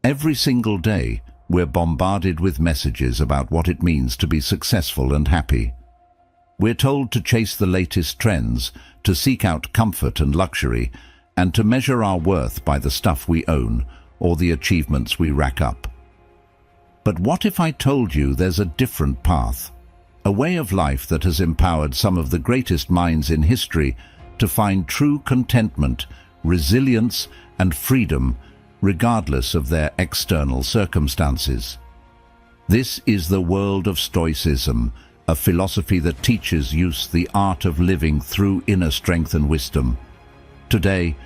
Every single day, we're bombarded with messages about what it means to be successful and happy. We're told to chase the latest trends, to seek out comfort and luxury, and to measure our worth by the stuff we own or the achievements we rack up. But what if I told you there's a different path? A way of life that has empowered some of the greatest minds in history to find true contentment, resilience, and freedom, regardless of their external circumstances. This is the world of Stoicism, a philosophy that teaches us the art of living through inner strength and wisdom. Today,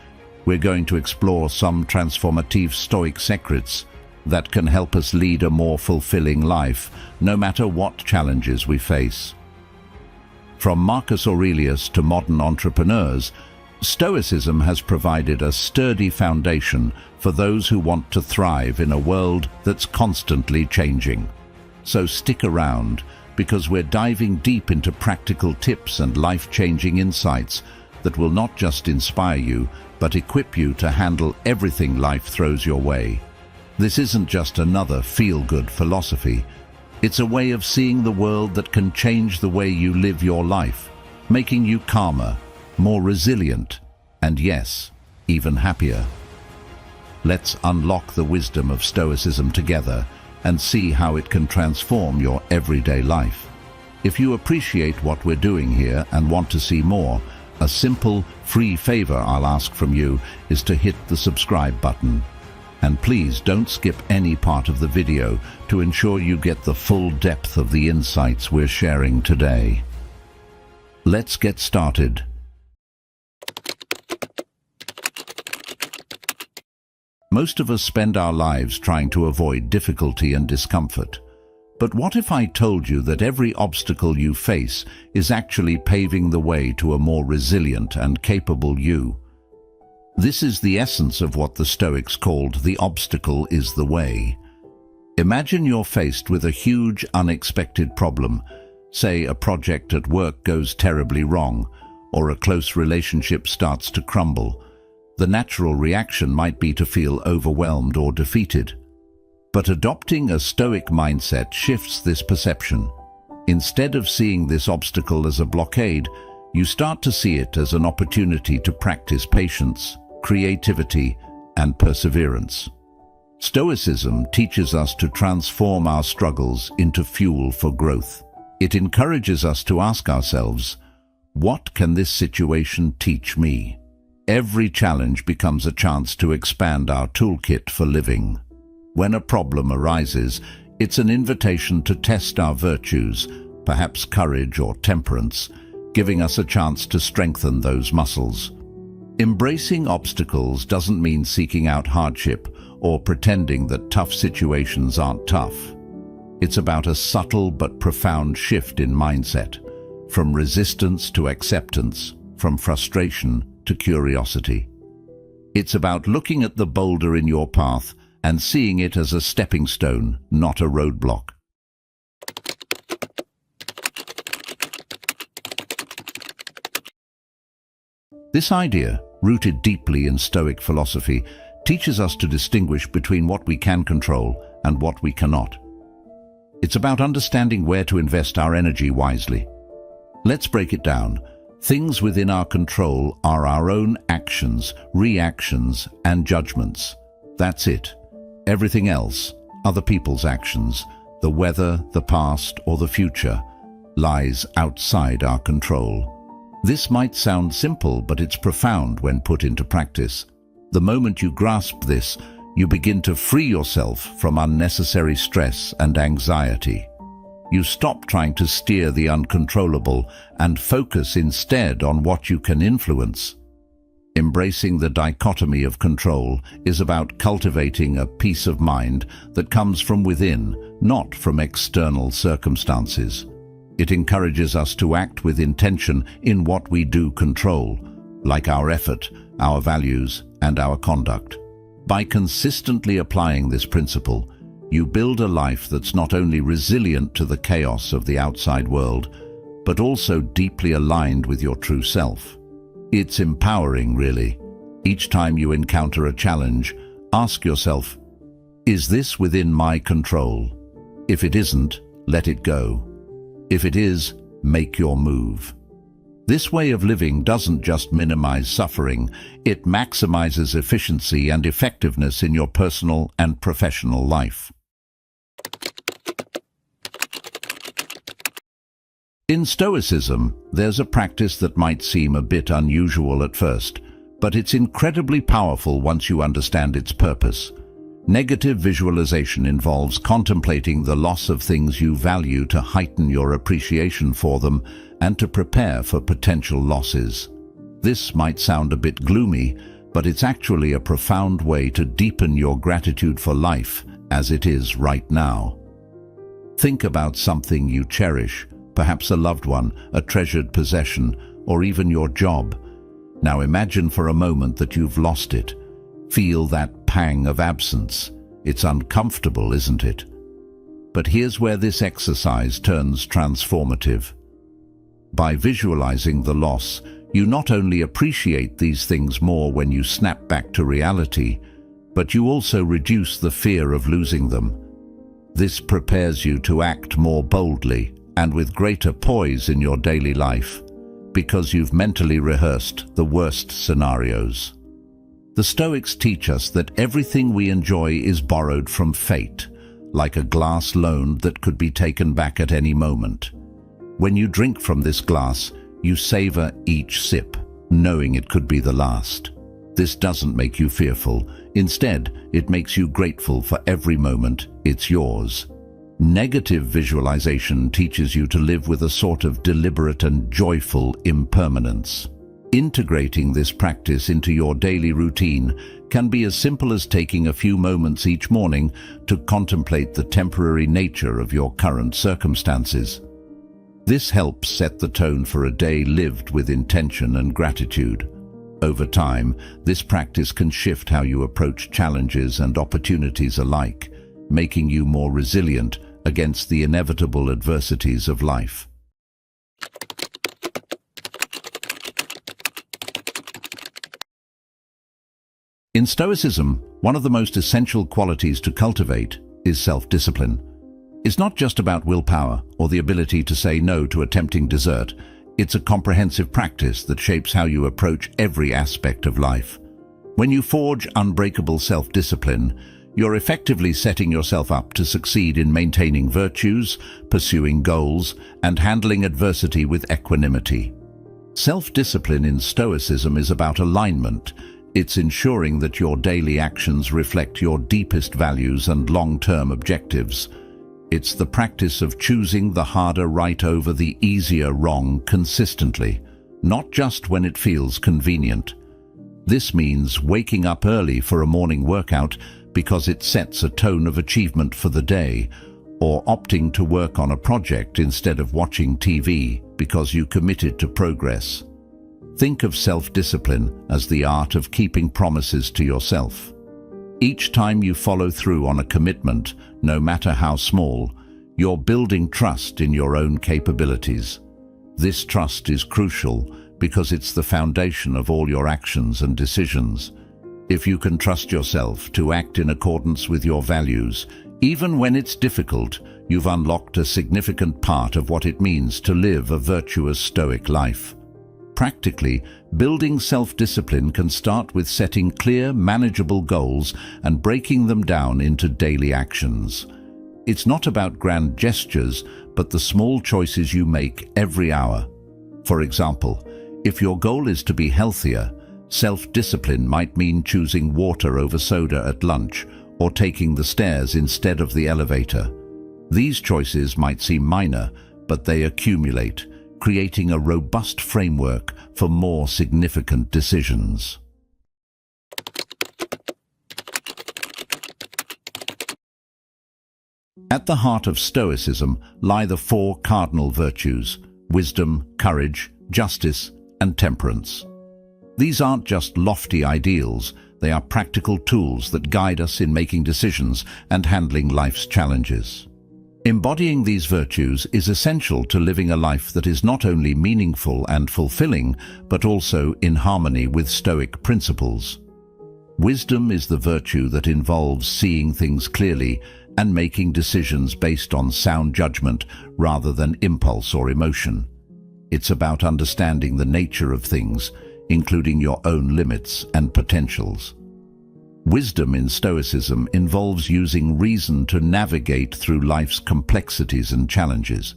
we're going to explore some transformative Stoic secrets that can help us lead a more fulfilling life, no matter what challenges we face. From Marcus Aurelius to modern entrepreneurs, Stoicism has provided a sturdy foundation for those who want to thrive in a world that's constantly changing. So stick around, because we're diving deep into practical tips and life-changing insights that will not just inspire you, but equip you to handle everything life throws your way. This isn't just another feel-good philosophy. It's a way of seeing the world that can change the way you live your life, making you calmer, more resilient, and yes, even happier. Let's unlock the wisdom of Stoicism together and see how it can transform your everyday life. If you appreciate what we're doing here and want to see more, a simple, free favor I'll ask from you is to hit the subscribe button. And please don't skip any part of the video to ensure you get the full depth of the insights we're sharing today. Let's get started. Most of us spend our lives trying to avoid difficulty and discomfort. But what if I told you that every obstacle you face is actually paving the way to a more resilient and capable you? This is the essence of what the Stoics called the obstacle is the way. Imagine you're faced with a huge, unexpected problem. Say a project at work goes terribly wrong, or a close relationship starts to crumble. The natural reaction might be to feel overwhelmed or defeated. But adopting a Stoic mindset shifts this perception. Instead of seeing this obstacle as a blockade, you start to see it as an opportunity to practice patience, creativity, and perseverance. Stoicism teaches us to transform our struggles into fuel for growth. It encourages us to ask ourselves, what can this situation teach me? Every challenge becomes a chance to expand our toolkit for living. When a problem arises, it's an invitation to test our virtues, perhaps courage or temperance, giving us a chance to strengthen those muscles. Embracing obstacles doesn't mean seeking out hardship or pretending that tough situations aren't tough. It's about a subtle but profound shift in mindset, from resistance to acceptance, from frustration to curiosity. It's about looking at the boulder in your path and seeing it as a stepping stone, not a roadblock. This idea, rooted deeply in Stoic philosophy, teaches us to distinguish between what we can control and what we cannot. It's about understanding where to invest our energy wisely. Let's break it down. Things within our control are our own actions, reactions, and judgments. That's it. Everything else, other people's actions, the weather, the past, or the future, lies outside our control. This might sound simple, but it's profound when put into practice. The moment you grasp this, you begin to free yourself from unnecessary stress and anxiety. You stop trying to steer the uncontrollable and focus instead on what you can influence. Embracing the dichotomy of control is about cultivating a peace of mind that comes from within, not from external circumstances. It encourages us to act with intention in what we do control, like our effort, our values, and our conduct. By consistently applying this principle, you build a life that's not only resilient to the chaos of the outside world, but also deeply aligned with your true self. It's empowering, really. Each time you encounter a challenge, ask yourself, Is this within my control? If it isn't, let it go. If it is, make your move. This way of living doesn't just minimize suffering, it maximizes efficiency and effectiveness in your personal and professional life. In Stoicism, there's a practice that might seem a bit unusual at first, but it's incredibly powerful once you understand its purpose. Negative visualization involves contemplating the loss of things you value to heighten your appreciation for them and to prepare for potential losses. This might sound a bit gloomy, but it's actually a profound way to deepen your gratitude for life as it is right now. Think about something you cherish, perhaps a loved one, a treasured possession, or even your job. Now imagine for a moment that you've lost it. Feel that pang of absence. It's uncomfortable, isn't it? But here's where this exercise turns transformative. By visualizing the loss, you not only appreciate these things more when you snap back to reality, but you also reduce the fear of losing them. This prepares you to act more boldly and with greater poise in your daily life, because you've mentally rehearsed the worst scenarios. The Stoics teach us that everything we enjoy is borrowed from fate, like a glass loan that could be taken back at any moment. When you drink from this glass, you savor each sip, knowing it could be the last. This doesn't make you fearful. Instead, it makes you grateful for every moment it's yours. Negative visualization teaches you to live with a sort of deliberate and joyful impermanence. Integrating this practice into your daily routine can be as simple as taking a few moments each morning to contemplate the temporary nature of your current circumstances. This helps set the tone for a day lived with intention and gratitude. Over time, this practice can shift how you approach challenges and opportunities alike, making you more resilient against the inevitable adversities of life. In Stoicism, one of the most essential qualities to cultivate is self-discipline. It's not just about willpower or the ability to say no to a tempting dessert. It's a comprehensive practice that shapes how you approach every aspect of life. When you forge unbreakable self-discipline, you're effectively setting yourself up to succeed in maintaining virtues, pursuing goals, and handling adversity with equanimity. Self-discipline in Stoicism is about alignment. It's ensuring that your daily actions reflect your deepest values and long-term objectives. It's the practice of choosing the harder right over the easier wrong consistently, not just when it feels convenient. This means waking up early for a morning workout because it sets a tone of achievement for the day, or opting to work on a project instead of watching TV because you committed to progress. Think of self-discipline as the art of keeping promises to yourself. Each time you follow through on a commitment, no matter how small, you're building trust in your own capabilities. This trust is crucial because it's the foundation of all your actions and decisions. If you can trust yourself to act in accordance with your values, even when it's difficult, you've unlocked a significant part of what it means to live a virtuous Stoic life. Practically, building self-discipline can start with setting clear, manageable goals and breaking them down into daily actions. It's not about grand gestures, but the small choices you make every hour. For example, if your goal is to be healthier, self-discipline might mean choosing water over soda at lunch or taking the stairs instead of the elevator. These choices might seem minor, but they accumulate, creating a robust framework for more significant decisions. At the heart of Stoicism lie the four cardinal virtues: wisdom, courage, justice, and temperance. These aren't just lofty ideals, they are practical tools that guide us in making decisions and handling life's challenges. Embodying these virtues is essential to living a life that is not only meaningful and fulfilling, but also in harmony with Stoic principles. Wisdom is the virtue that involves seeing things clearly and making decisions based on sound judgment rather than impulse or emotion. It's about understanding the nature of things, including your own limits and potentials. Wisdom in Stoicism involves using reason to navigate through life's complexities and challenges.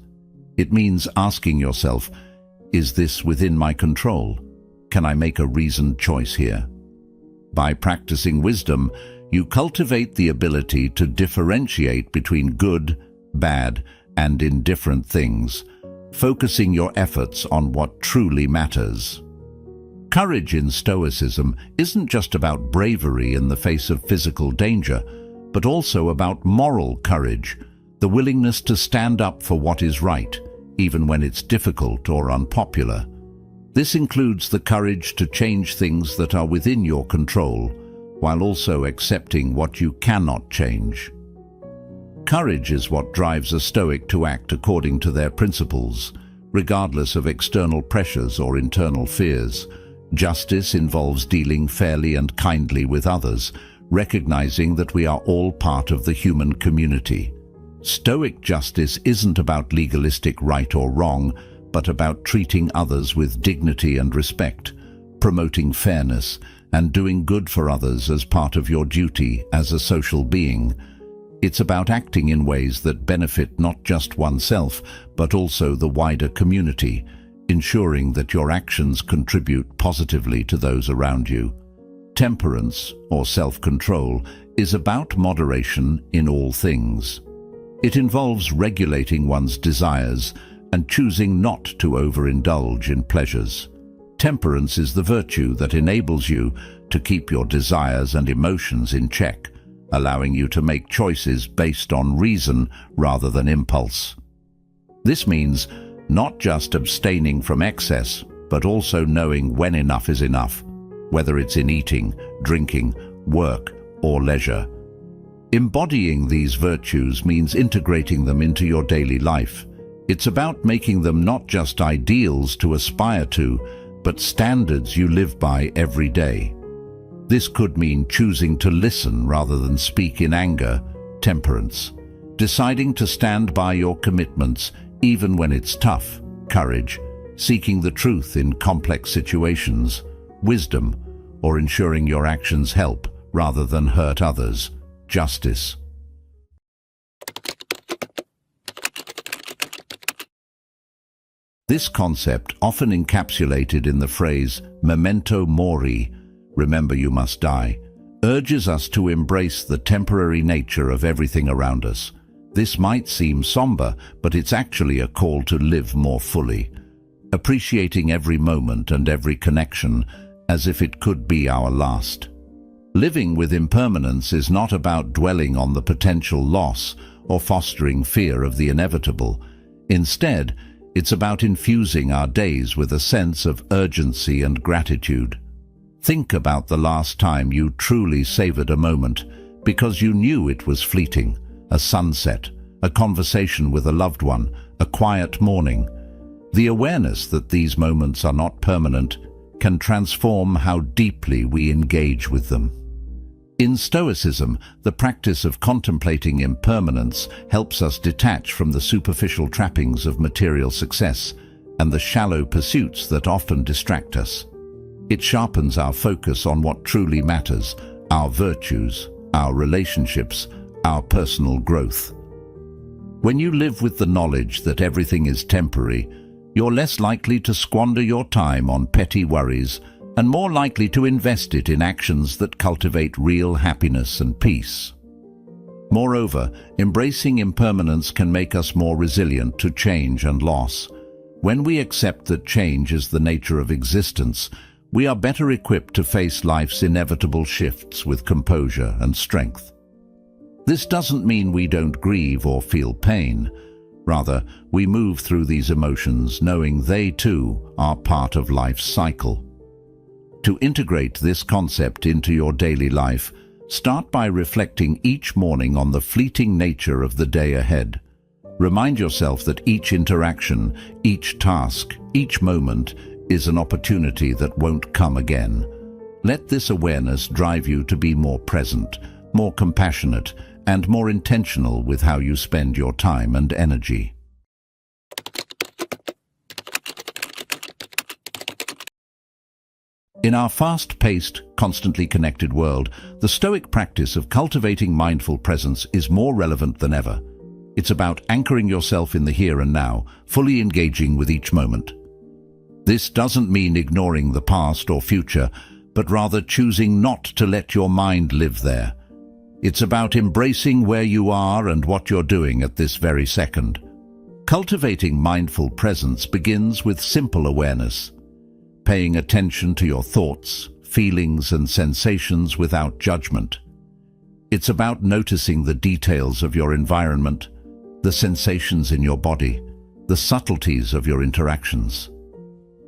It means asking yourself, is this within my control? Can I make a reasoned choice here? By practicing wisdom, you cultivate the ability to differentiate between good, bad, and indifferent things, focusing your efforts on what truly matters. Courage in Stoicism isn't just about bravery in the face of physical danger, but also about moral courage, the willingness to stand up for what is right, even when it's difficult or unpopular. This includes the courage to change things that are within your control, while also accepting what you cannot change. Courage is what drives a Stoic to act according to their principles, regardless of external pressures or internal fears. Justice involves dealing fairly and kindly with others, recognizing that we are all part of the human community. Stoic justice isn't about legalistic right or wrong, but about treating others with dignity and respect, promoting fairness, and doing good for others as part of your duty as a social being. It's about acting in ways that benefit not just oneself, but also the wider community, ensuring that your actions contribute positively to those around you. Temperance, or self-control, is about moderation in all things. It involves regulating one's desires and choosing not to overindulge in pleasures. Temperance is the virtue that enables you to keep your desires and emotions in check, allowing you to make choices based on reason rather than impulse. This means not just abstaining from excess, but also knowing when enough is enough, whether it's in eating, drinking, work, or leisure. Embodying these virtues means integrating them into your daily life. It's about making them not just ideals to aspire to, but standards you live by every day. This could mean choosing to listen rather than speak in anger, temperance, deciding to stand by your commitments even when it's tough, courage, seeking the truth in complex situations, wisdom, or ensuring your actions help rather than hurt others, justice. This concept, often encapsulated in the phrase memento mori, remember you must die, urges us to embrace the temporary nature of everything around us. This might seem somber, but it's actually a call to live more fully, appreciating every moment and every connection as if it could be our last. Living with impermanence is not about dwelling on the potential loss or fostering fear of the inevitable. Instead, it's about infusing our days with a sense of urgency and gratitude. Think about the last time you truly savored a moment because you knew it was fleeting. A sunset, a conversation with a loved one, a quiet morning. The awareness that these moments are not permanent can transform how deeply we engage with them. In Stoicism, the practice of contemplating impermanence helps us detach from the superficial trappings of material success and the shallow pursuits that often distract us. It sharpens our focus on what truly matters, our virtues, our relationships, our personal growth. When you live with the knowledge that everything is temporary, you're less likely to squander your time on petty worries and more likely to invest it in actions that cultivate real happiness and peace. Moreover, embracing impermanence can make us more resilient to change and loss. When we accept that change is the nature of existence, we are better equipped to face life's inevitable shifts with composure and strength. This doesn't mean we don't grieve or feel pain. Rather, we move through these emotions knowing they too are part of life's cycle. To integrate this concept into your daily life, start by reflecting each morning on the fleeting nature of the day ahead. Remind yourself that each interaction, each task, each moment is an opportunity that won't come again. Let this awareness drive you to be more present, more compassionate, and more intentional with how you spend your time and energy. In our fast-paced, constantly connected world, the Stoic practice of cultivating mindful presence is more relevant than ever. It's about anchoring yourself in the here and now, fully engaging with each moment. This doesn't mean ignoring the past or future, but rather choosing not to let your mind live there. It's about embracing where you are and what you're doing at this very second. Cultivating mindful presence begins with simple awareness. Paying attention to your thoughts, feelings, and sensations without judgment. It's about noticing the details of your environment, the sensations in your body, the subtleties of your interactions.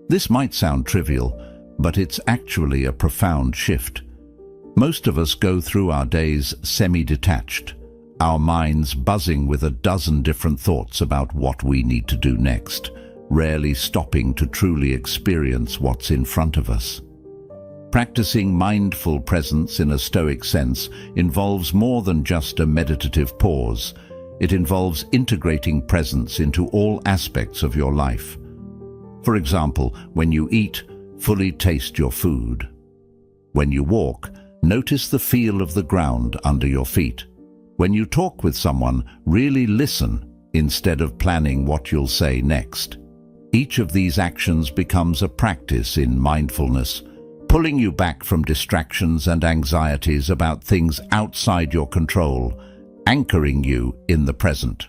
This might sound trivial, but it's actually a profound shift. Most of us go through our days semi-detached, our minds buzzing with a dozen different thoughts about what we need to do next, rarely stopping to truly experience what's in front of us. Practicing mindful presence in a Stoic sense involves more than just a meditative pause. It involves integrating presence into all aspects of your life. For example, when you eat, fully taste your food. When you walk, notice the feel of the ground under your feet. When you talk with someone, really listen instead of planning what you'll say next. Each of these actions becomes a practice in mindfulness, pulling you back from distractions and anxieties about things outside your control, anchoring you in the present.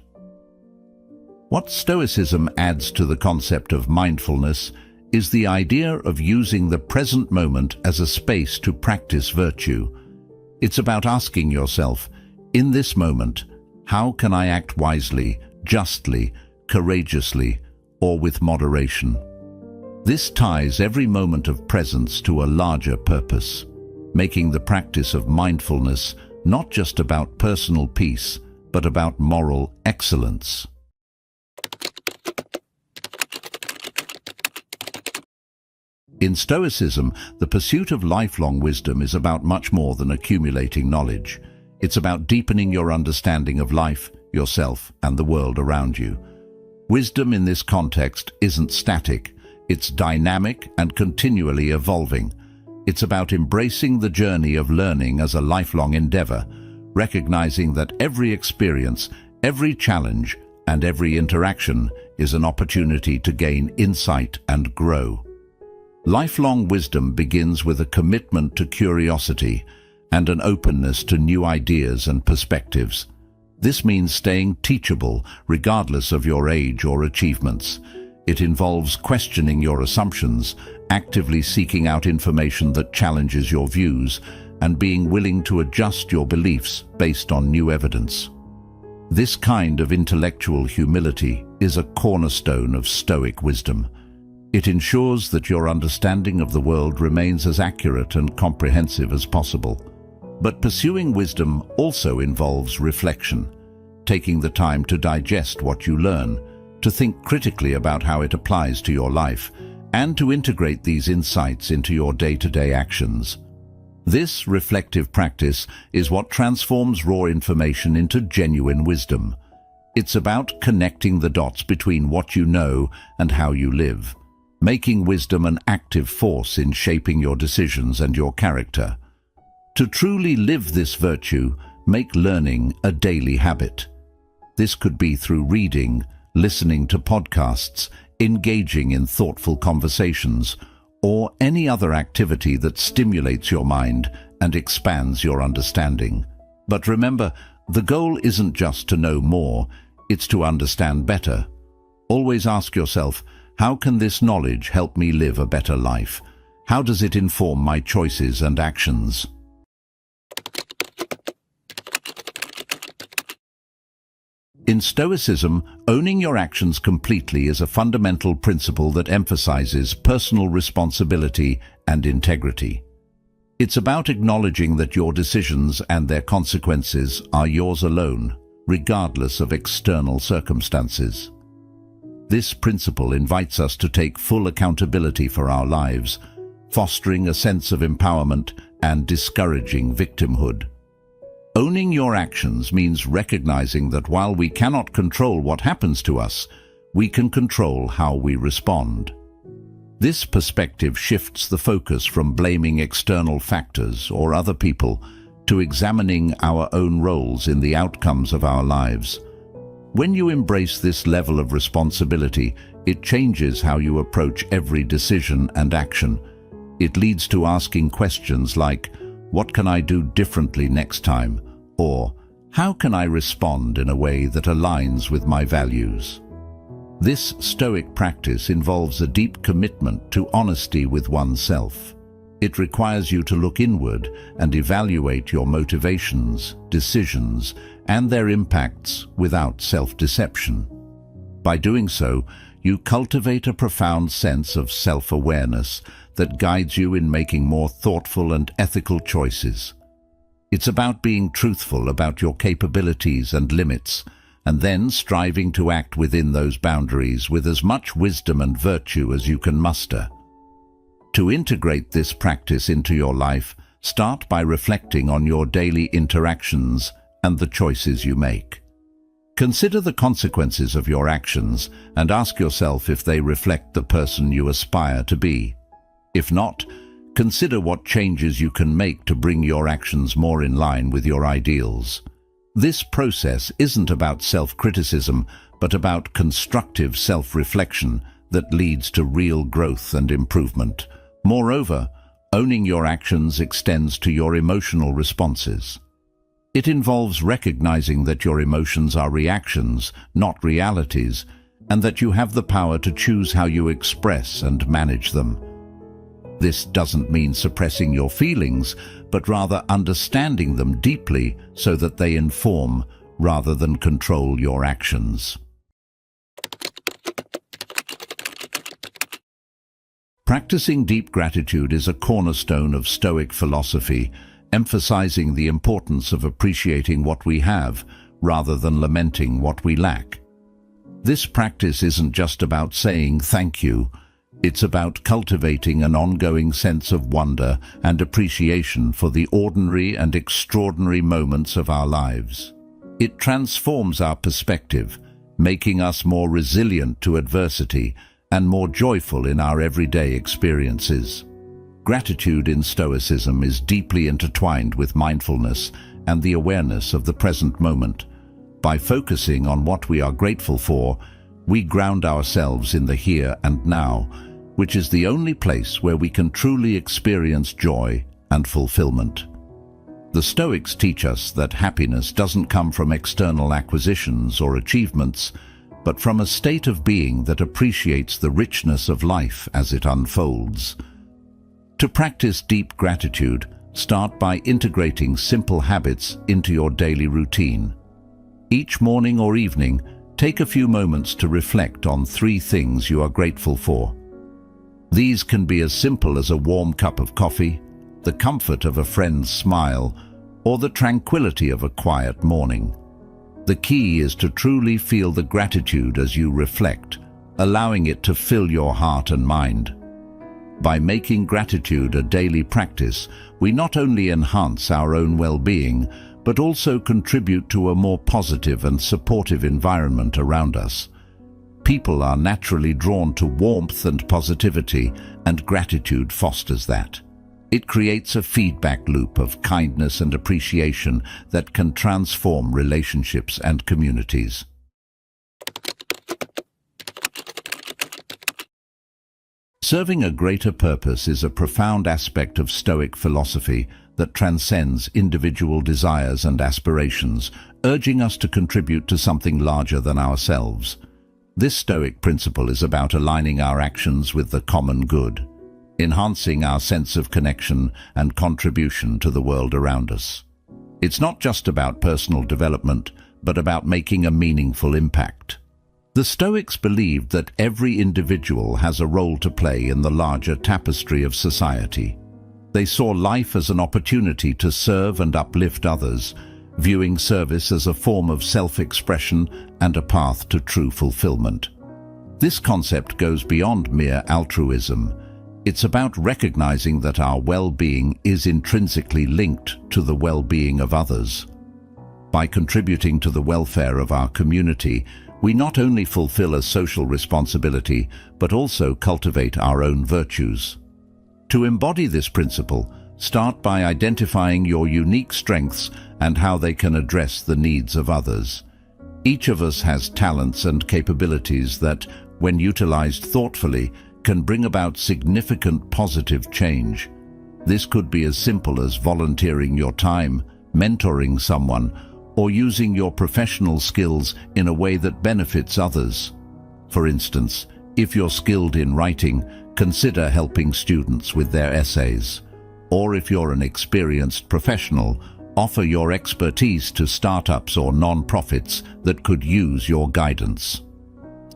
What Stoicism adds to the concept of mindfulness is the idea of using the present moment as a space to practice virtue. It's about asking yourself, in this moment, how can I act wisely, justly, courageously, or with moderation? This ties every moment of presence to a larger purpose, making the practice of mindfulness not just about personal peace, but about moral excellence. In Stoicism, the pursuit of lifelong wisdom is about much more than accumulating knowledge. It's about deepening your understanding of life, yourself, and the world around you. Wisdom in this context isn't static, it's dynamic and continually evolving. It's about embracing the journey of learning as a lifelong endeavor, recognizing that every experience, every challenge, and every interaction is an opportunity to gain insight and grow. Lifelong wisdom begins with a commitment to curiosity and an openness to new ideas and perspectives. This means staying teachable regardless of your age or achievements. It involves questioning your assumptions, actively seeking out information that challenges your views, and being willing to adjust your beliefs based on new evidence. This kind of intellectual humility is a cornerstone of Stoic wisdom. It ensures that your understanding of the world remains as accurate and comprehensive as possible. But pursuing wisdom also involves reflection, taking the time to digest what you learn, to think critically about how it applies to your life, and to integrate these insights into your day-to-day actions. This reflective practice is what transforms raw information into genuine wisdom. It's about connecting the dots between what you know and how you live, making wisdom an active force in shaping your decisions and your character. To truly live this virtue, make learning a daily habit. This could be through reading, listening to podcasts, engaging in thoughtful conversations, or any other activity that stimulates your mind and expands your understanding. But remember, the goal isn't just to know more, it's to understand better. Always ask yourself, how can this knowledge help me live a better life? How does it inform my choices and actions? In Stoicism, owning your actions completely is a fundamental principle that emphasizes personal responsibility and integrity. It's about acknowledging that your decisions and their consequences are yours alone, regardless of external circumstances. This principle invites us to take full accountability for our lives, fostering a sense of empowerment and discouraging victimhood. Owning your actions means recognizing that while we cannot control what happens to us, we can control how we respond. This perspective shifts the focus from blaming external factors or other people to examining our own roles in the outcomes of our lives. When you embrace this level of responsibility, it changes how you approach every decision and action. It leads to asking questions like, "What can I do differently next time?" Or, "How can I respond in a way that aligns with my values?" This Stoic practice involves a deep commitment to honesty with oneself. It requires you to look inward and evaluate your motivations, decisions, and their impacts without self-deception. By doing so, you cultivate a profound sense of self-awareness that guides you in making more thoughtful and ethical choices. It's about being truthful about your capabilities and limits, and then striving to act within those boundaries with as much wisdom and virtue as you can muster. To integrate this practice into your life, start by reflecting on your daily interactions and the choices you make. Consider the consequences of your actions and ask yourself if they reflect the person you aspire to be. If not, consider what changes you can make to bring your actions more in line with your ideals. This process isn't about self-criticism, but about constructive self-reflection that leads to real growth and improvement. Moreover, owning your actions extends to your emotional responses. It involves recognizing that your emotions are reactions, not realities, and that you have the power to choose how you express and manage them. This doesn't mean suppressing your feelings, but rather understanding them deeply so that they inform rather than control your actions. Practicing deep gratitude is a cornerstone of Stoic philosophy, emphasizing the importance of appreciating what we have rather than lamenting what we lack. This practice isn't just about saying thank you. It's about cultivating an ongoing sense of wonder and appreciation for the ordinary and extraordinary moments of our lives. It transforms our perspective, making us more resilient to adversity and more joyful in our everyday experiences. Gratitude in Stoicism is deeply intertwined with mindfulness and the awareness of the present moment. By focusing on what we are grateful for, we ground ourselves in the here and now, which is the only place where we can truly experience joy and fulfillment. The Stoics teach us that happiness doesn't come from external acquisitions or achievements, but from a state of being that appreciates the richness of life as it unfolds. To practice deep gratitude, start by integrating simple habits into your daily routine. Each morning or evening, take a few moments to reflect on 3 things you are grateful for. These can be as simple as a warm cup of coffee, the comfort of a friend's smile, or the tranquility of a quiet morning. The key is to truly feel the gratitude as you reflect, allowing it to fill your heart and mind. By making gratitude a daily practice, we not only enhance our own well-being, but also contribute to a more positive and supportive environment around us. People are naturally drawn to warmth and positivity, and gratitude fosters that. It creates a feedback loop of kindness and appreciation that can transform relationships and communities. Serving a greater purpose is a profound aspect of Stoic philosophy that transcends individual desires and aspirations, urging us to contribute to something larger than ourselves. This Stoic principle is about aligning our actions with the common good, enhancing our sense of connection and contribution to the world around us. It's not just about personal development, but about making a meaningful impact. The Stoics believed that every individual has a role to play in the larger tapestry of society. They saw life as an opportunity to serve and uplift others, viewing service as a form of self-expression and a path to true fulfillment. This concept goes beyond mere altruism. It's about recognizing that our well-being is intrinsically linked to the well-being of others. By contributing to the welfare of our community, we not only fulfill a social responsibility, but also cultivate our own virtues. To embody this principle, start by identifying your unique strengths and how they can address the needs of others. Each of us has talents and capabilities that, when utilized thoughtfully, can bring about significant positive change. This could be as simple as volunteering your time, mentoring someone, or using your professional skills in a way that benefits others. For instance, if you're skilled in writing, consider helping students with their essays. Or if you're an experienced professional, offer your expertise to startups or non-profits that could use your guidance.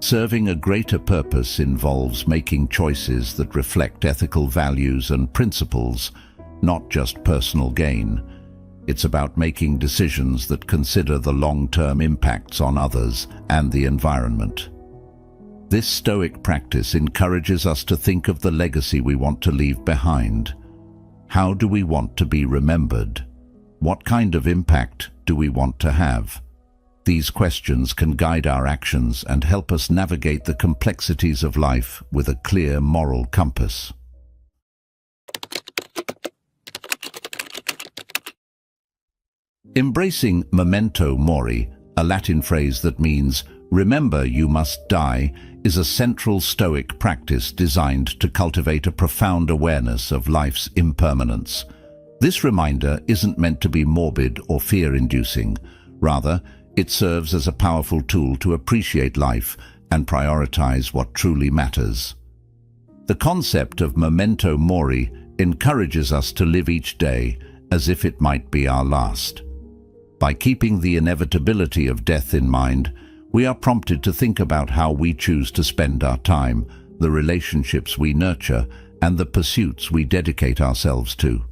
Serving a greater purpose involves making choices that reflect ethical values and principles, not just personal gain. It's about making decisions that consider the long-term impacts on others and the environment. This Stoic practice encourages us to think of the legacy we want to leave behind. How do we want to be remembered? What kind of impact do we want to have? These questions can guide our actions and help us navigate the complexities of life with a clear moral compass. Embracing memento mori, a Latin phrase that means "remember you must die," is a central Stoic practice designed to cultivate a profound awareness of life's impermanence. This reminder isn't meant to be morbid or fear-inducing. Rather, it serves as a powerful tool to appreciate life and prioritize what truly matters. The concept of memento mori encourages us to live each day as if it might be our last. By keeping the inevitability of death in mind, we are prompted to think about how we choose to spend our time, the relationships we nurture, and the pursuits we dedicate ourselves to.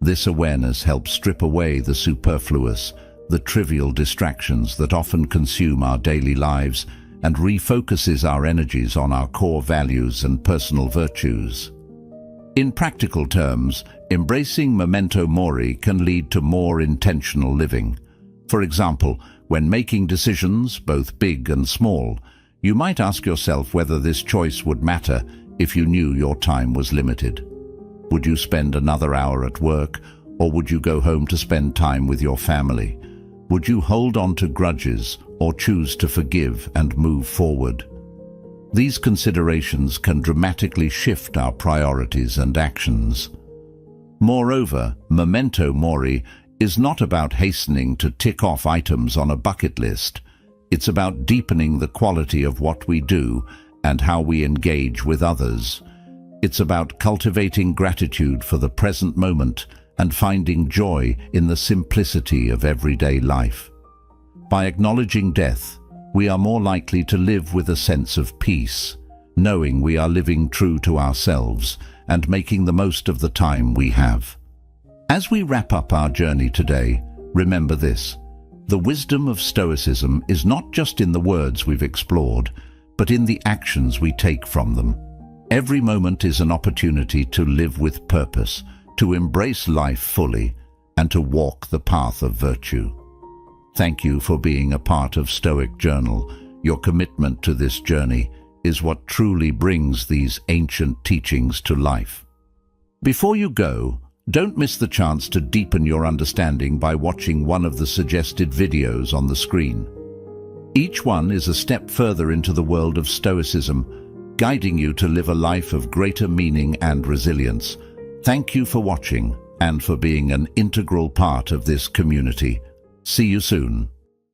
This awareness helps strip away the superfluous, the trivial distractions that often consume our daily lives, and refocuses our energies on our core values and personal virtues. In practical terms, embracing memento mori can lead to more intentional living. For example, when making decisions, both big and small, you might ask yourself whether this choice would matter if you knew your time was limited. Would you spend another hour at work, or would you go home to spend time with your family? Would you hold on to grudges or choose to forgive and move forward? These considerations can dramatically shift our priorities and actions. Moreover, memento mori is not about hastening to tick off items on a bucket list. It's about deepening the quality of what we do and how we engage with others. It's about cultivating gratitude for the present moment and finding joy in the simplicity of everyday life. By acknowledging death, we are more likely to live with a sense of peace, knowing we are living true to ourselves and making the most of the time we have. As we wrap up our journey today, remember this: the wisdom of Stoicism is not just in the words we've explored, but in the actions we take from them. Every moment is an opportunity to live with purpose, to embrace life fully, and to walk the path of virtue. Thank you for being a part of Stoic Journal. Your commitment to this journey is what truly brings these ancient teachings to life. Before you go, don't miss the chance to deepen your understanding by watching one of the suggested videos on the screen. Each one is a step further into the world of Stoicism, guiding you to live a life of greater meaning and resilience. Thank you for watching and for being an integral part of this community. See you soon.